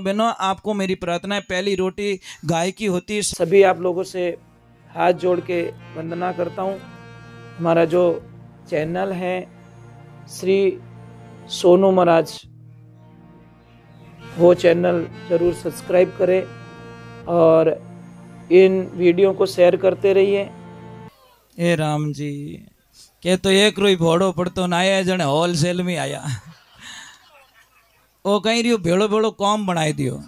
बहनों, आपको मेरी प्रार्थना है, पहली रोटी गाय की होती है। सभी आप लोगों से हाथ जोड़ के वंदना करता हूँ। हमारा जो चैनल है श्री सोनू महाराज, वो चैनल जरूर सब्सक्राइब करें और इन वीडियो को शेयर करते रहिए। ए राम जी के तो एक रोई भोड़ो पड़तो ना आया, जने होलसेल में आया, वो कहीं रियो भेड़ो भेड़ो कॉम बनाई दियो।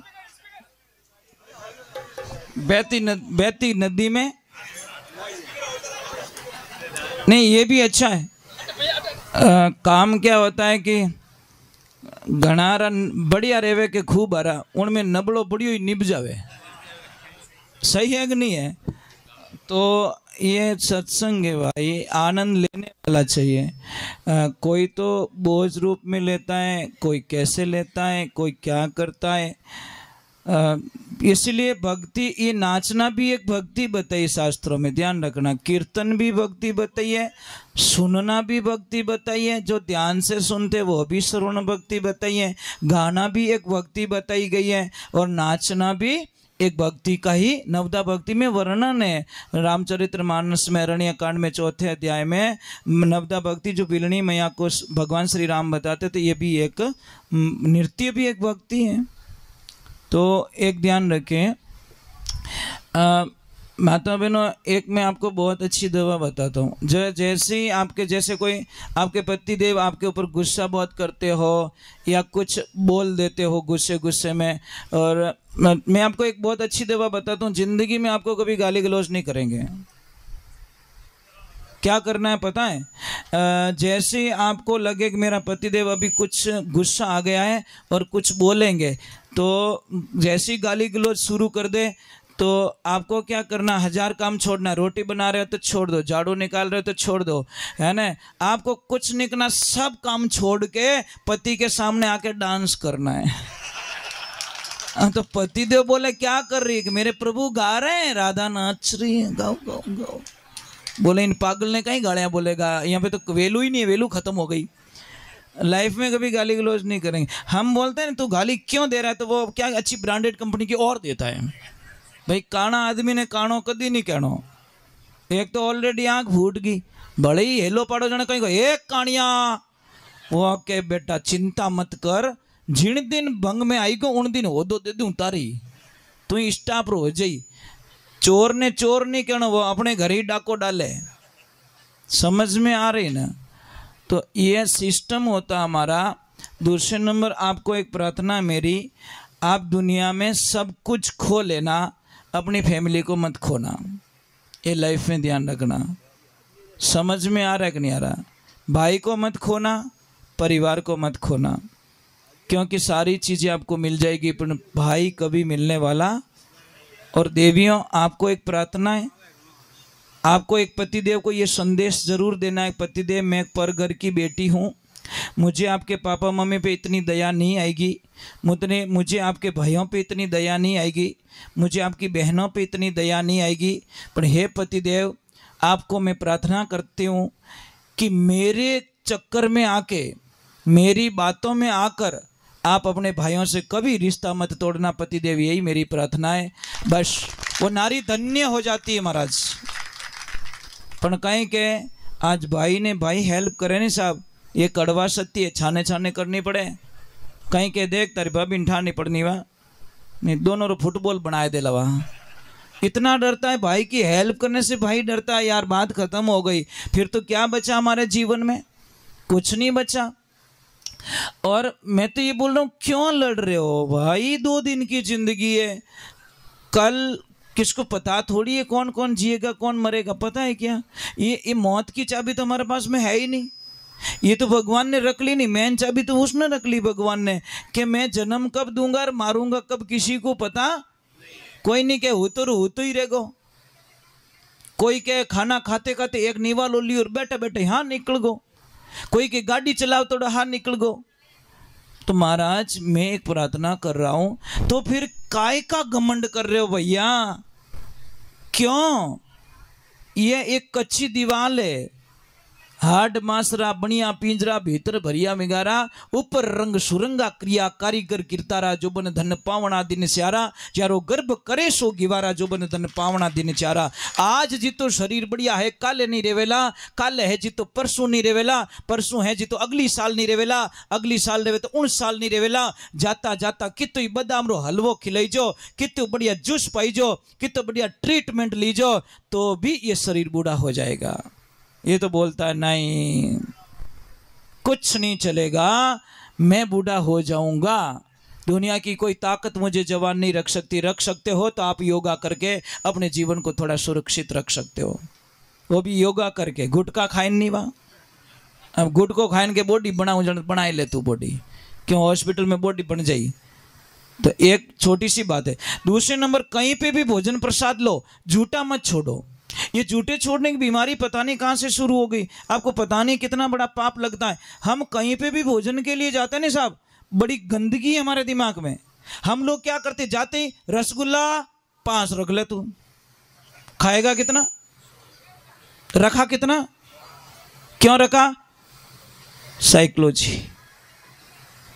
बहती नदी में नहीं, ये भी अच्छा है। काम क्या होता है कि घनारा बढ़िया रेवे के खूब हरा, उनमें नबड़ो बढ़ियो ही निभ जावे। सही है कि नहीं है? तो ये सत्संग है भाई, आनंद लेने वाला चाहिए। कोई तो बोझ रूप में लेता है, कोई कैसे लेता है, कोई क्या करता है। इसलिए भक्ति, ये नाचना भी एक भक्ति बताई शास्त्रों में, ध्यान रखना। कीर्तन भी भक्ति बताई है, सुनना भी भक्ति बताई है, जो ध्यान से सुनते वो भी श्रवण भक्ति बताई है, गाना भी एक भक्ति बताई गई है, और नाचना भी एक भक्ति का ही नवदा भक्ति में वर्णन है। रामचरितमानस में अरण्य कांड में 4थे अध्याय में नवदा भक्ति जो बिलनी मैया को भगवान श्री राम बताते, तो ये भी एक नृत्य भी एक भक्ति है। तो एक ध्यान रखें। माता बहनों, एक मैं आपको बहुत अच्छी दवा बताता हूँ। जैसे ही आपके जैसे कोई आपके पति देव आपके ऊपर गुस्सा बहुत करते हो या कुछ बोल देते हो गुस्से में, और मैं आपको एक बहुत अच्छी दवा बताता हूँ, जिंदगी में आपको कभी गाली गलौज नहीं करेंगे। क्या करना है पता है? जैसे ही आपको लगे कि मेरा पतिदेव अभी कुछ गुस्सा आ गया है और कुछ बोलेंगे, तो जैसे ही गाली गलौज शुरू कर दे, तो आपको क्या करना, 1000 काम छोड़ना। रोटी बना रहे हो तो छोड़ दो, झाड़ू निकाल रहे हो तो छोड़ दो, है ना? आपको कुछ नहीं करना, सब काम छोड़ के पति के सामने आके डांस करना है। तो पतिदेव बोले क्या कर रही है? कि मेरे प्रभु गा रहे हैं, राधा नाच रही है, गाओ गाओ गाओ। बोले इन पागल ने कहीं गालियां बोलेगा, यहाँ पे तो वैल्यू ही नहीं है, वैल्यू खत्म हो गई। लाइफ में कभी गाली गलौज नहीं करेंगे। हम बोलते हैं तू गाली क्यों दे रहा है, तो वो क्या अच्छी ब्रांडेड कंपनी की और देता है। भाई काना आदमी ने कानो कदी नहीं कहनो। एक तो ऑलरेडी आंख फूट गई, बड़े ही हेलो पाड़ो जने कहीं को एक कानिया। वो के बेटा चिंता मत कर, जिन दिन भंग में आई को उन दिन हो दो दे दूं तारी, तू स्टाफ रो जाई। चोर ने चोर नहीं कहना, वो अपने घर ही डाको डाले। समझ में आ रही ना? तो ये सिस्टम होता हमारा। दूसरे नंबर, आपको एक प्रार्थना है मेरी, आप दुनिया में सब कुछ खो लेना, अपनी फैमिली को मत खोना। ये लाइफ में ध्यान रखना। समझ में आ रहा है कि नहीं आ रहा? भाई को मत खोना, परिवार को मत खोना, क्योंकि सारी चीज़ें आपको मिल जाएगी पर भाई कभी मिलने वाला। और देवियों, आपको एक प्रार्थना है, आपको एक पतिदेव को ये संदेश जरूर देना है। पतिदेव, मैं एक पर घर की बेटी हूँ, मुझे आपके पापा मम्मी पे इतनी दया नहीं आएगी, मुझे आपके भाइयों पे इतनी दया नहीं आएगी, मुझे आपकी बहनों पे इतनी दया नहीं आएगी। पर हे पतिदेव, आपको मैं प्रार्थना करती हूँ कि मेरे चक्कर में आके, मेरी बातों में आकर आप अपने भाइयों से कभी रिश्ता मत तोड़ना। पतिदेव, यही मेरी प्रार्थना है। बस वो नारी धन्य हो जाती है महाराज। पर कहीं के आज भाई ने भाई हेल्प करे नहीं साहब, ये कड़वा सत्य है, छाने छाने करनी पड़े। कहीं के देख तारी भाभी ठानी पड़नी वा नहीं, दोनों रो फुटबॉल बनाए दे लवा। इतना डरता है भाई की हेल्प करने से, भाई डरता है यार, बात खत्म हो गई। फिर तो क्या बचा हमारे जीवन में? कुछ नहीं बचा। और मैं तो ये बोल रहा हूँ, क्यों लड़ रहे हो भाई? 2 दिन की जिंदगी है, कल किसको पता थोड़ी है कौन कौन जिएगा कौन मरेगा। पता है क्या? ये मौत की चाबी तो हमारे पास में है ही नहीं। ये तो भगवान ने रख ली नहीं, मेन चाबी तो उसने रख ली भगवान ने, कि मैं जन्म कब दूंगा और मारूंगा कब किसी को पता कोई नहीं। के हो तो ही रहेगो। कोई के खाना खाते खाते एक निवालो ली और बैठे बैठे हाँ निकल गो, कोई के गाड़ी चलाओ तो हाँ निकल गो। तो महाराज, मैं एक प्रार्थना कर रहा हूं, तो फिर काय का घमंड कर रहे हो भैया? क्यों? ये एक कच्ची दीवार है, हाड मासरा बनिया पिंजरा भीतर भरिया मिगारा ऊपर रंग सुरंगा क्रिया कारीगर कीर्तारा जो बन धन पावना दिन स्यारा चारो गर्भ करे सो गिवारा जो बन धन पावना दिन चारा। आज जितो शरीर बढ़िया है काले नहीं रेवेला, काले है जितो परसों नहीं रेवेला, परसों है जितो अगली साल नहीं रेवेला, अगली साल रेवे तो 19 साल नहीं रेवेला। जाता जाता कितो बदाम रो हलवो खिलाईजो, कितो बढ़िया जूस पाईजो, कितो बढ़िया ट्रीटमेंट लीजो तो भी ये शरीर बूढ़ा हो जाएगा। ये तो बोलता है नहीं कुछ नहीं चलेगा, मैं बूढ़ा हो जाऊंगा, दुनिया की कोई ताकत मुझे जवान नहीं रख सकती। रख सकते हो तो आप योगा करके अपने जीवन को थोड़ा सुरक्षित रख सकते हो, वो भी योगा करके। गुटखा खाइन नहीं वहाँ, अब गुटको खाइन के बॉडी बनाए ले तू बॉडी, क्यों हॉस्पिटल में बॉडी बन जाई। तो एक छोटी सी बात है। दूसरे नंबर, कहीं पे भी भोजन प्रसाद लो, झूठा मत छोड़ो। ये झूठे छोड़ने की बीमारी पता नहीं कहाँ से शुरू हो गई, आपको पता नहीं कितना बड़ा पाप लगता है। हम कहीं पे भी भोजन के लिए जाते हैं ना साहब, बड़ी गंदगी है हमारे दिमाग में। हम लोग क्या करते, जाते ही रसगुल्ला 5 रख ले, तू खाएगा कितना, रखा कितना, क्यों रखा, साइकोलॉजी।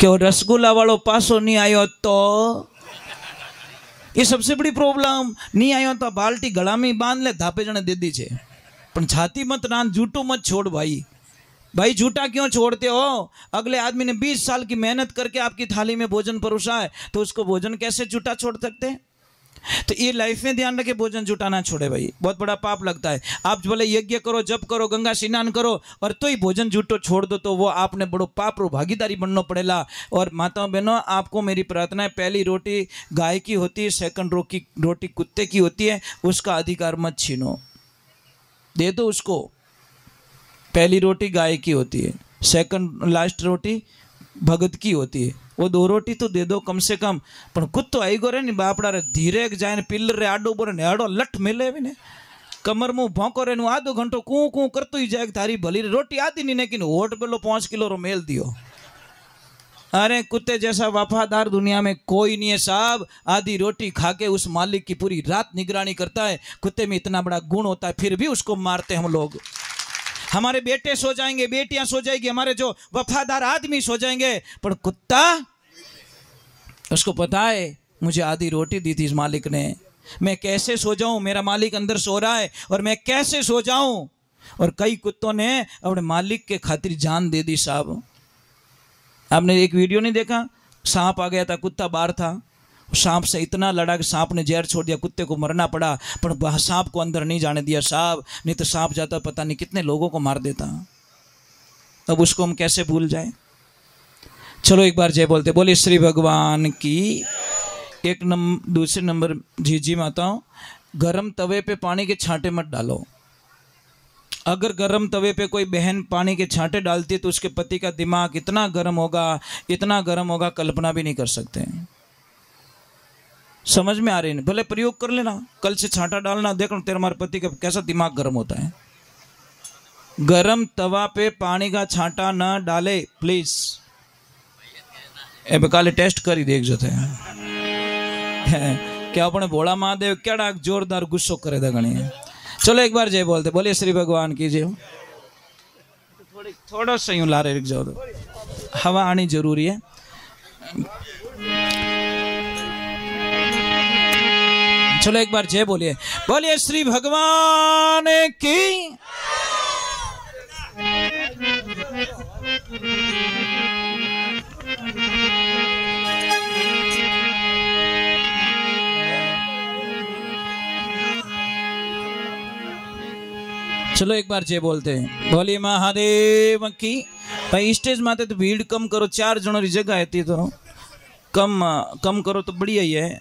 क्यों रसगुल्ला वालों पासो नहीं आयो तो, ये सबसे बड़ी प्रॉब्लम। नहीं आयो तो बाल्टी गला में बांध ले, धापे जने दे दी छे, पण छाती मत रान, झूठो मत छोड़ भाई। भाई झूठा क्यों छोड़ते हो? अगले आदमी ने 20 साल की मेहनत करके आपकी थाली में भोजन परोसा है, तो उसको भोजन कैसे झूठा छोड़ सकते हैं? तो ये लाइफ में ध्यान रखे, भोजन झूठा ना छोड़े भाई, बहुत बड़ा पाप लगता है। आप बोले यज्ञ करो, जप करो, गंगा स्नान करो और तो ही भोजन झूठो छोड़ दो, तो वो आपने बड़ो पाप रो भागीदारी बनना पड़ेगा। और माताओं बहनों, आपको मेरी प्रार्थना है, पहली रोटी गाय की होती है, सेकंड रोटी कुत्ते की होती है, उसका अधिकार मत छीनो, दे दो उसको। पहली रोटी गाय की होती है, सेकंड लास्ट रोटी भगत की होती है, वो 2 रोटी तो दे दो कम से कम। पण कुत्तो आई गो रे नी बापड़ा रे, धीरे जाए पिल्लर रे आडो बोरे नेड़ो लठ मिले भी ने, कमर मुंह भौंको रे, आधो घंटो कूं कूं करतो ही जाए, थारी भली रोटी आधी नहीं, लेकिन होट पेलो 5 किलो रो मेल दियो। अरे कुत्ते जैसा वफादार दुनिया में कोई नहीं है साहब। आधी रोटी खा के उस मालिक की पूरी रात निगरानी करता है। कुत्ते में इतना बड़ा गुण होता है, फिर भी उसको मारते हम लोग। हमारे बेटे सो जाएंगे, बेटियां सो जाएगी, हमारे जो वफादार आदमी सो जाएंगे, पर कुत्ता, उसको पता है मुझे आधी रोटी दी थी इस मालिक ने, मैं कैसे सो जाऊं, मेरा मालिक अंदर सो रहा है और मैं कैसे सो जाऊं। और कई कुत्तों ने अपने मालिक के खातिर जान दे दी साहब। आपने एक वीडियो नहीं देखा, सांप आ गया था, कुत्ता बाहर था, सांप से इतना लड़ा कि सांप ने जहर छोड़ दिया, कुत्ते को मरना पड़ा, पर सांप को अंदर नहीं जाने दिया साहब, नहीं तो सांप जाता पता नहीं कितने लोगों को मार देता। अब उसको हम कैसे भूल जाए? चलो एक बार जय बोलते, बोले श्री भगवान की। दूसरे नंबर, जी माताओं, गरम तवे पे पानी के छांटे मत डालो। अगर गरम तवे पे कोई बहन पानी के छांटे डालती है तो उसके पति का दिमाग इतना गर्म होगा, इतना गर्म होगा, कल्पना भी नहीं कर सकते। समझ में आ रही नहीं? भले प्रयोग कर लेना, कल से छांटा डालना, देखना तेरे हमारे पति का कैसा दिमाग गर्म होता है। गरम तवा पे पानी का छांटा न डाले प्लीज। ए काले टेस्ट करी देख जो थे क्या अपने भोला महादेव क्या जोरदार गुस्सो करे थे गणी। चलो एक बार जय बोलते, बोलिए श्री भगवान की जय। थोड़ा सा यूं लारे रुक जाओ, तो हवा आनी जरूरी है। चलो एक बार जय बोलिए, बोलिए श्री भगवान की। चलो एक बार जय बोलते हैं, बोलिए महादेव की। भाई स्टेज माते तो भीड़ कम करो, 4 जनों की जगह है तो कम करो तो बढ़िया ही है।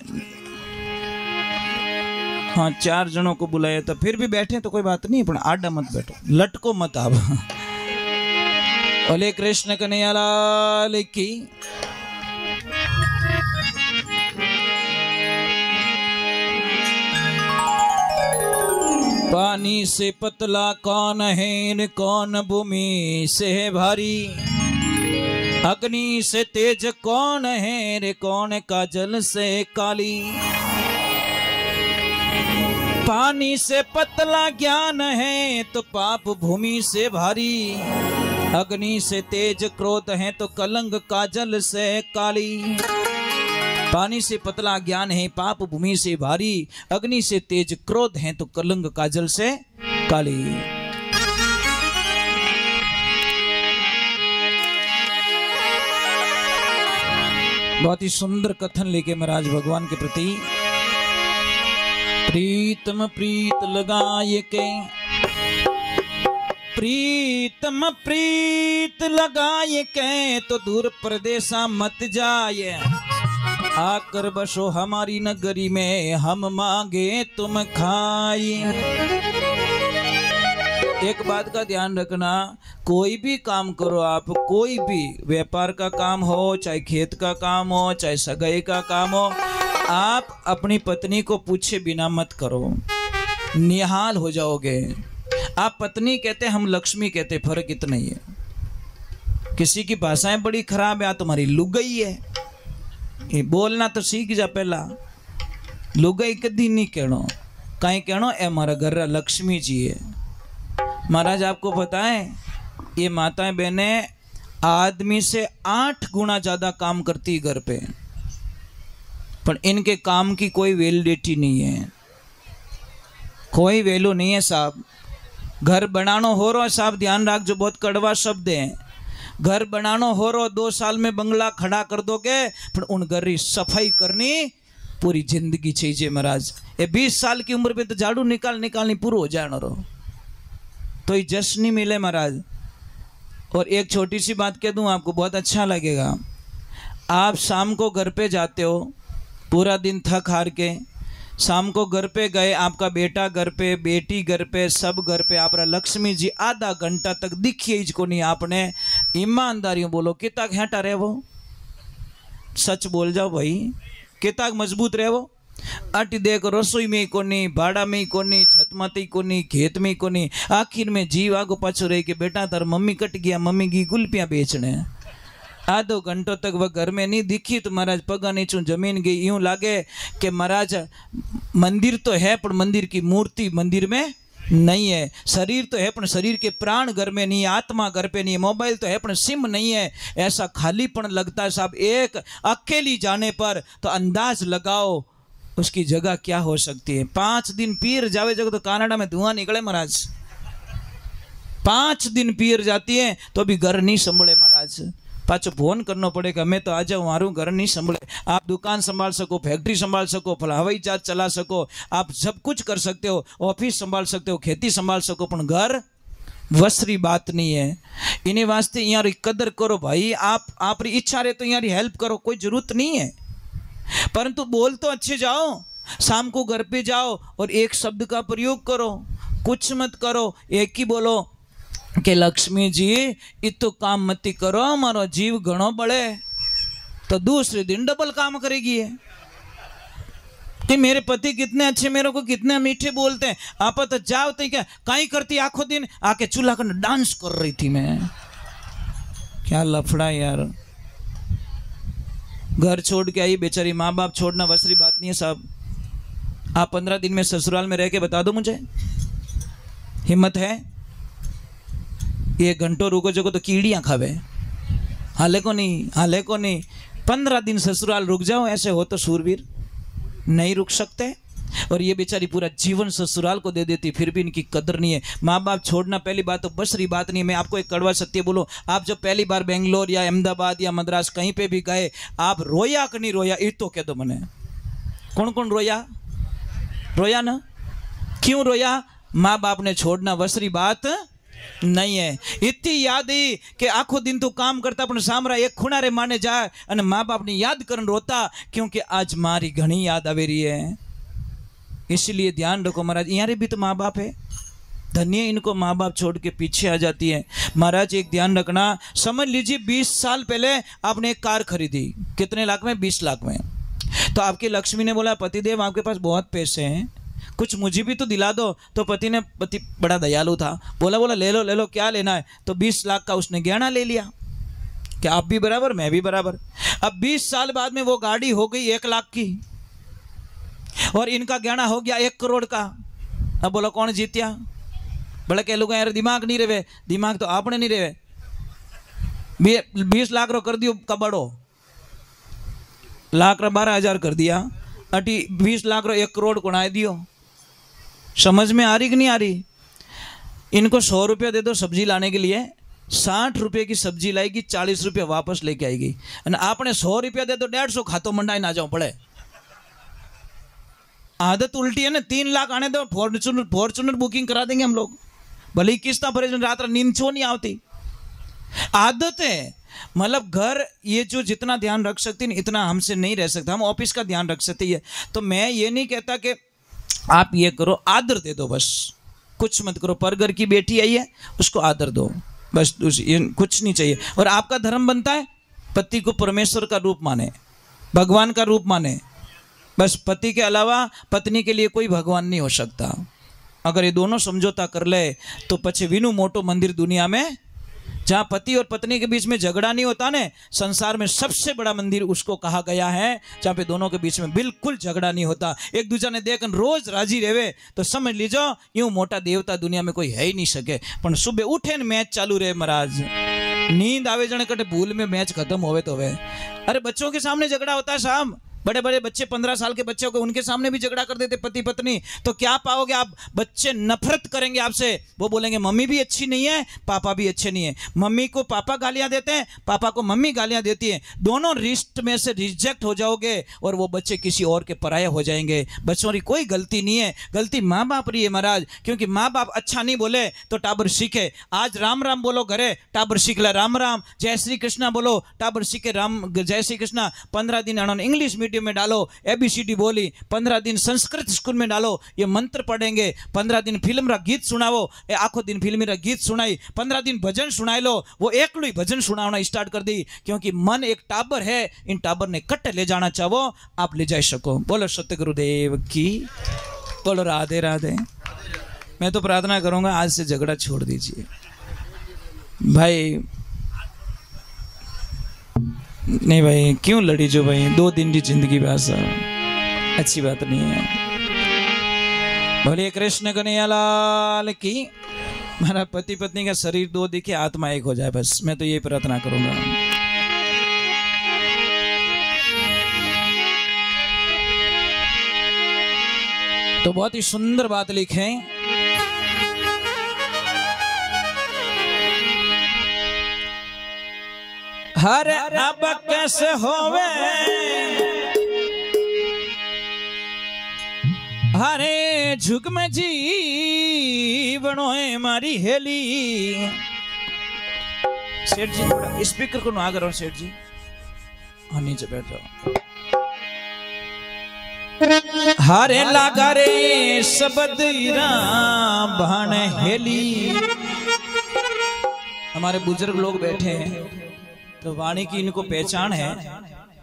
हाँ 4 जनों को बुलाया तो फिर भी बैठे तो कोई बात नहीं, पर आडा मत बैठो, लटको मत आप। बोले कृष्ण कन्हैया लाल की। पानी से पतला कौन है, कौन भूमि से है भारी, अग्नि से तेज कौन है रे, कौन काजल से काली। पानी से पतला ज्ञान है तो पाप भूमि से भारी, अग्नि से तेज क्रोध है तो कलंक काजल से काली। पानी से पतला ज्ञान है पाप भूमि से भारी, अग्नि से तेज क्रोध है तो कलंक काजल से काली। बहुत ही सुंदर कथन लेके महाराज भगवान के प्रति। प्रीतम प्रीत लगाए के, प्रीतम प्रीत लगाए के तो दूर प्रदेशा मत जाए, आकर बसो हमारी नगरी में हम मांगे तुम खाई। एक बात का ध्यान रखना, कोई भी काम करो आप, कोई भी व्यापार का काम हो, चाहे खेत का काम हो, चाहे सगाई का काम हो, आप अपनी पत्नी को पूछे बिना मत करो, निहाल हो जाओगे। आप पत्नी कहते, हम लक्ष्मी कहते, फर्क इतना ही है। किसी की भाषाएं बड़ी खराब है, तुम्हारी लुगाई है, ये बोलना तो सीख जा पहला। लुगाई कदी नहीं कहनो, कहीं कहनो ए हमारा घर लक्ष्मी जी है। महाराज आपको पता है ये माताएं बहनें आदमी से 8 गुना ज्यादा काम करती घर पे, पर इनके काम की कोई वैलिडिटी नहीं है, कोई वैल्यू नहीं है साहब। घर बनानो हो रहा साहब, ध्यान रख, जो बहुत कड़वा शब्द है। घर बनानो हो रहा 2 साल में बंगला खड़ा कर दोगे, पर उन घर की सफाई करनी पूरी जिंदगी चाहिए महाराज। ये 20 साल की उम्र में तो झाड़ू निकालनी पूरा हो जाना रो, तो ये जश्न नहीं मिले महाराज। और एक छोटी सी बात कह दूं आपको, बहुत अच्छा लगेगा। आप शाम को घर पे जाते हो, पूरा दिन थक हार के शाम को घर पे गए, आपका बेटा घर पे, बेटी घर पे, सब घर पे, आप लक्ष्मी जी आधा घंटा तक दिखिए इसको नहीं आपने। ईमानदारियों बोलो कितना घंटा रहे वो, सच बोल जाओ भाई, कितना मजबूत रहे वो। अट देख रसोई में कोनी, भाड़ा में कोनी, छत माते कोनी, खेत में कोनी, आखिर में जीव आगो पाछो रहे कि बेटा तार मम्मी कट गया, मम्मी की गुलपियां बेचने। आधो घंटों तक वह घर में नहीं दिखी तो महाराज पगा नीचू जमीन गई। यूं लागे कि महाराज मंदिर तो है पर मंदिर की मूर्ति मंदिर में नहीं है, शरीर तो है पर शरीर के प्राण घर में नहीं है, आत्मा घर पे नहीं है, मोबाइल तो है पर सिम नहीं है। ऐसा खालीपन लगता है साहब। एक अकेली जाने पर तो अंदाज लगाओ उसकी जगह क्या हो सकती है। 5 दिन पीर जावे जगह तो कनाडा में धुआं निकले महाराज, 5 दिन पीर जाती है तो अभी घर नहीं संभले महाराज। पाचो फोन करना पड़ेगा, मैं तो आ जाऊँ, मारू घर नहीं संभले। आप दुकान संभाल सको, फैक्ट्री संभाल सको, हवाई जहाज चला सको, आप सब कुछ कर सकते हो, ऑफिस संभाल सकते हो, खेती संभाल सको, पर घर वसरी बात नहीं है। इन्हें वास्ते यहाँ कदर करो भाई। आप इच्छा रहे तो यहाँ हेल्प करो, कोई जरूरत नहीं है, परंतु बोल तो अच्छे जाओ। शाम को घर पे जाओ और एक शब्द का प्रयोग करो, कुछ मत करो, एक ही बोलो कि लक्ष्मी जी इतो काम मत करो, हमारा जीव घणो बड़े, तो दूसरे दिन डबल काम करेगी है कि मेरे पति कितने अच्छे, मेरे को कितने मीठे बोलते हैं। आप तो जाओ तो क्या काई करती, आखों दिन आके चूल्हा कर डांस कर रही थी मैं। क्या लफड़ा यार, घर छोड़ के आई बेचारी, माँ बाप छोड़ना वसरी बात नहीं है साहब। आप 15 दिन में ससुराल में रह के बता दो मुझे, हिम्मत है? 1 घंटों रुको जगो तो कीड़ियां खावे, हाले को नहीं। 15 दिन ससुराल रुक जाओ, ऐसे हो तो सूरवीर, नहीं रुक सकते। और ये बेचारी पूरा जीवन ससुराल को दे देती, फिर भी इनकी कदर नहीं है। माँ बाप छोड़ना पहली बात तो बसरी बात नहीं है। मैं आपको एक कड़वा सत्य बोलो, आप जब पहली बार बेंगलोर या अहमदाबाद या मद्रास कहीं पे भी गए, आप रोया कि नहीं रोया? ये तो कह दो मने, कौन कौन रोया ना? क्यों रोया? माँ बाप ने छोड़ना वसरी बात नहीं है। इतनी याद ही कि आखो दिन तो काम करता पण सामरा एक खुणारे माने जाए और माँ बाप ने याद करन रोता, क्योंकि आज मारी घनी याद आवे रही है। इसलिए ध्यान रखो महाराज, यहाँ भी तो माँ बाप है, धन्य इनको माँ बाप छोड़ के पीछे आ जाती है। महाराज एक ध्यान रखना, समझ लीजिए 20 साल पहले आपने एक कार खरीदी, कितने लाख में? 20 लाख में। तो आपकी लक्ष्मी ने बोला पतिदेव आपके पास बहुत पैसे हैं, कुछ मुझे भी तो दिला दो। तो पति बड़ा दयालु था, बोला ले लो क्या लेना है? तो 20 लाख का उसने गहना ले लिया। क्या आप भी बराबर, मैं भी बराबर। अब 20 साल बाद में वो गाड़ी हो गई 1 लाख की और इनका गहना हो गया 1 करोड़ का। अब बोलो कौन जीत्या? भले कह लोग यार दिमाग नहीं रहे, दिमाग तो आपने नहीं रहे। 20 लाख रो कर दियो कबड़ो, लाख रो 12,000 कर दिया, अटी 20 लाख रो 1 करोड़ कोणाए दियो। समझ में आ रही कि नहीं आ रही? इनको 100 रुपया दे दो सब्जी लाने के लिए, 60 रुपये की सब्जी लाएगी, 40 रुपये वापस लेके आएगी। आपने 100 रुपया दे दो 150 खातो मंडाई ना जाओ पड़े। आदत उल्टी है ना। 3 लाख आने दो, फॉर्चूनर बुकिंग करा देंगे हम लोग, भले किस्ता भरे, रात नींद छो नहीं आवती। आदत है। मतलब घर ये जो जितना ध्यान रख सकती है इतना हमसे नहीं रह सकता। हम ऑफिस का ध्यान रख सकते हैं। तो मैं ये नहीं कहता कि आप ये करो, आदर दे दो बस, कुछ मत करो। पर घर की बेटी आई है उसको आदर दो बस, कुछ नहीं चाहिए। और आपका धर्म बनता है पति को परमेश्वर का रूप माने, भगवान का रूप माने, बस। पति के अलावा पत्नी के लिए कोई भगवान नहीं हो सकता। अगर ये दोनों समझौता कर ले तो पछे विनु मोटो मंदिर दुनिया में, जहाँ पति और पत्नी के बीच में झगड़ा नहीं होता ने, संसार में सबसे बड़ा मंदिर उसको कहा गया है जहाँ पे दोनों के बीच में बिल्कुल झगड़ा नहीं होता। एक दूसरे ने देख रोज राजी रहे तो समझ लीजो यूं मोटा देवता दुनिया में कोई है ही नहीं सके। पर सुबह उठे न मैच चालू रहे महाराज, नींद आवे जने कटे भूल में मैच खत्म होवे तो वे। अरे बच्चों के सामने झगड़ा होता है शाम, बड़े बड़े बच्चे 15 साल के बच्चे हो गए, उनके सामने भी झगड़ा कर देते पति पत्नी। तो क्या पाओगे आप? बच्चे नफरत करेंगे आपसे। वो बोलेंगे मम्मी भी अच्छी नहीं है, पापा भी अच्छे नहीं है। मम्मी को पापा गालियां देते हैं, पापा को मम्मी गालियां देती है। दोनों रिश्ते में से रिजेक्ट हो जाओगे और वो बच्चे किसी और के पराये हो जाएंगे। बच्चों की कोई गलती नहीं है, गलती माँ बाप रही है महाराज। क्योंकि माँ बाप अच्छा नहीं बोले तो टाबर सीखे। आज राम राम बोलो घरे, टाबर सीख ले राम राम। जय श्री कृष्णा बोलो, टाबर सीखे राम जय श्री कृष्णा। 15 दिन उन्होंने इंग्लिश मीडियम में डालो, ABCD बोली। 15 दिन संस्कृत स्कूल में डालो, ये मंत्र पढ़ेंगे। 15 दिन फिल्म रा गीत सुनावो, ये आखो दिन फिल्म रा गीत सुनाई। 15 दिन भजन सुनाई लो, वो एकलू ही भजन सुनाना स्टार्ट कर दी। क्योंकि मन एक टाबर है, इन टाबर ने कट्टे ले जाना चाहो आप ले जा सको। बोलो सत्य गुरुदेव की, बोलो राधे राधे। मैं तो प्रार्थना करूंगा आज से झगड़ा छोड़ दीजिए भाई। नहीं भाई, क्यों लड़ी जो भाई? 2 दिन की जिंदगी बस अच्छी बात नहीं है। बोलिए कृष्ण कन्हैया लाल की। मेरा पति पत्नी का शरीर 2 दिखे, आत्मा एक हो जाए बस, मैं तो ये प्रार्थना करूंगा। तो बहुत ही सुंदर बात लिखे, हर अब कैसे होवे हरे झुक में जी बनोए मारी हेली। सेठ जी थोड़ा स्पीकर को ना करो सेठ जी, हाँ नीचे बैठ जाओ। हरे लागा रे सबद भाण हेली। हमारे बुजुर्ग लोग बैठे हैं तो वाणी की इनको पहचान है।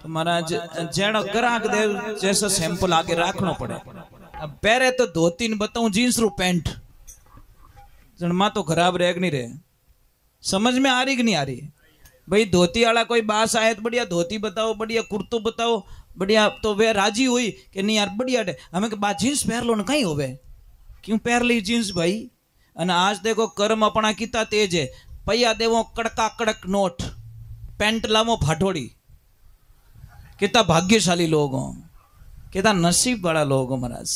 तो महाराज जैन ग्राहक देव जैसा सैंपल आगे रखना पड़े। अब पहले तो 2-3 बताऊं, जींस रू पैंट जन्मा तो खराब रह नहीं रहे। समझ में आ रही कि नहीं आ रही भाई? धोती वाला कोई बास आए तो बढ़िया धोती बताओ, बढ़िया कुर्तो बताओ, बढ़िया। तो वे राजी हुई कि नहीं यार बढ़िया हमें बात जींस पहन लो ना, कहीं होवे क्यों पहन ली जींस भाई। अने आज देखो कर्म अपना कितना तेज है। पैया देवो कड़का कड़क नोट, पेंट लावो फाटोड़ी। कितना भाग्यशाली लोग हो, कितना नसीब वाला लोग हो महाराज।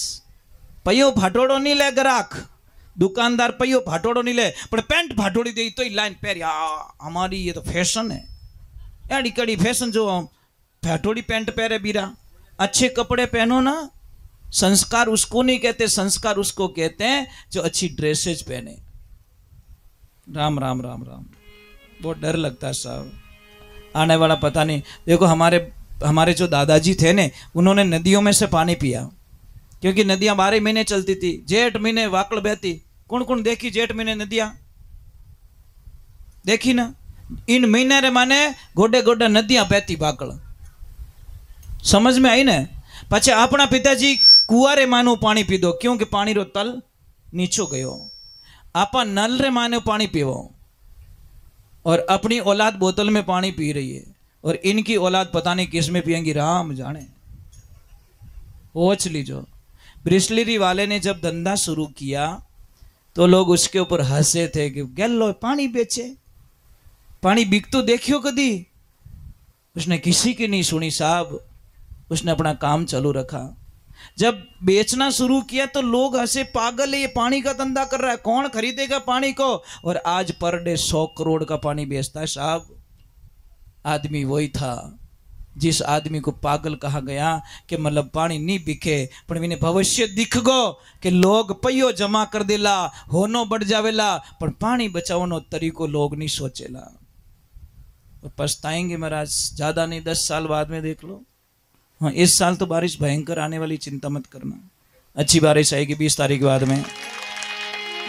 पयो फाटोड़ो नहीं ले ग्राहक, दुकानदार पयो फाटोड़ो नहीं ले, पर पेंट फाटोड़ी दे तो लाइन पैर। हमारी ये तो फैशन है, एड़ी कड़ी फैशन जो फाटोड़ी पेंट पहरे बीरा। अच्छे कपड़े पहनो ना। संस्कार उसको नहीं कहते, संस्कार उसको कहते हैं जो अच्छी ड्रेसेज पहने। राम राम राम राम। बहुत डर लगता है साहब, आने वाला पता नहीं। देखो हमारे जो दादाजी थे ने, उन्होंने नदियों में से पानी पिया, क्योंकि नदियां 12 महीने चलती थी। जेठ महीने वाकड़ बहती। कौन कौन देखी जेठ महीने नदियां? देखी ना। इन महीने रे माने गोडे गोडे नदियां बहती वाकड़। समझ में आई ना? पछे अपना पिताजी कुआरे मानो पानी पीदो, क्योंकि पानी रो तल नीचो गयो। आपा नल रे मानो पानी पीवो, और अपनी औलाद बोतल में पानी पी रही है, और इनकी औलाद पता नहीं किस में पिएंगी, राम जाने। सोच लीजो। ब्रिस्लरी वाले ने जब धंधा शुरू किया तो लोग उसके ऊपर हंसे थे कि गैलो पानी बेचे, पानी बिकतो देखियो कदी। उसने किसी की नहीं सुनी साहब, उसने अपना काम चालू रखा। जब बेचना शुरू किया तो लोग हंसे, पागल है ये पानी का धंधा कर रहा है, कौन खरीदेगा पानी को। और आज पर डे 100 करोड़ का पानी बेचता है साहब। आदमी वही था जिस आदमी को पागल कहा गया कि मतलब पानी नहीं बिके, पर मैंने भविष्य दिख गो कि लोग पैयो जमा कर देला, होनो बढ़ जावेला, पर पानी बचावनो तरीको लोग नहीं सोचेला। और पछताएंगे महाराज, ज्यादा नहीं 10 साल बाद में देख लो। हाँ, इस साल तो बारिश भयंकर आने वाली, चिंता मत करना, अच्छी बारिश आएगी 20 तारीख बाद में।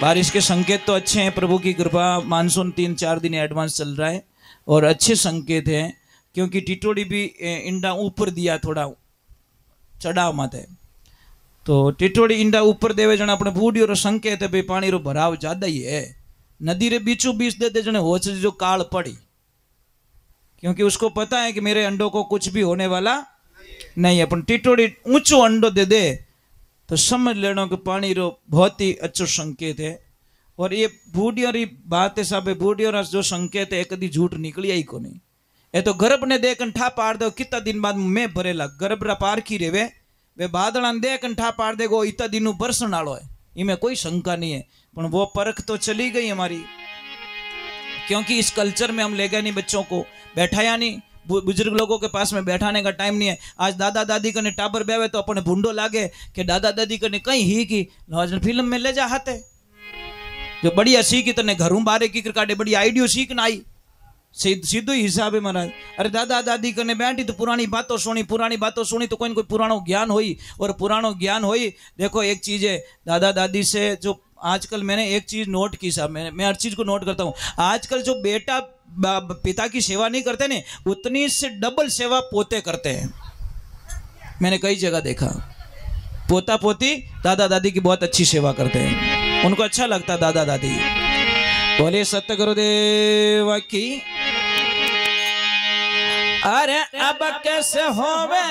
बारिश के संकेत तो अच्छे हैं, प्रभु की कृपा, मानसून 3-4 दिन एडवांस चल रहा है और अच्छे संकेत हैं, क्योंकि टिटोड़ी भी इंडा ऊपर दिया, थोड़ा चढ़ाव मत है, तो टिटोड़ी इंडा ऊपर देवे जने अपने बूढ़ी और संकेत है भाई पानी रो भराव ज्यादा ही है। नदी रे बीचों बीच देते जने होच जो काल पड़ी, क्योंकि उसको पता है कि मेरे अंडों को कुछ भी होने वाला नहीं है। अपन टिटोड़ी ऊंचो अंडो दे दे तो समझ लेना कि पानी रो बहुत ही अच्छो संकेत है। और ये बूढ़ियों री बात है साहब, बूढ़ियों रा जो संकेत है कदी झूठ निकली आई को नहीं। ये तो गर्भ ने दे कंठा पार दो, कितना दिन बाद मैं भरेला, गर्भ रा पार की रेवे वे बादल दे कंठा पार देगो, इतना दिन बरसन आलो है, इनमें कोई शंका नहीं है। पर वो परख तो चली गई हमारी, क्योंकि इस कल्चर में हम ले गए नहीं बच्चों को, बैठाया नहीं, बुजुर्ग लोगों के पास में बैठाने का टाइम नहीं है। आज दादा दादी कने टाबर बेवे तो अपने भूंडो लागे कि दादा दादी कने कहीं ही की फिल्म में ले जा हाथे, जो बढ़िया सीखी तने घरों बारे की काटे, बढ़िया आइडियो सीख ना आई, सीधो ही हिसाब है महाराज। अरे दादा दादी कने बैठी तो पुरानी बातों सुनी, पुरानी बातों सुनी तो कोई न कोई पुरानो ज्ञान होई, और पुरानो ज्ञान होई। देखो एक चीज है, दादा दादी से जो आजकल मैंने एक चीज नोट की साहब, मैं हर चीज को नोट करता हूँ। आजकल जो बेटा पिता की सेवा नहीं करते ने, उतनी से डबल सेवा पोते करते हैं। मैंने कई जगह देखा, पोता पोती दादा दादी की बहुत अच्छी सेवा करते हैं, उनको अच्छा लगता दादा दादी। बोले सत्य गुरुदेव की। अरे अब कैसे होवे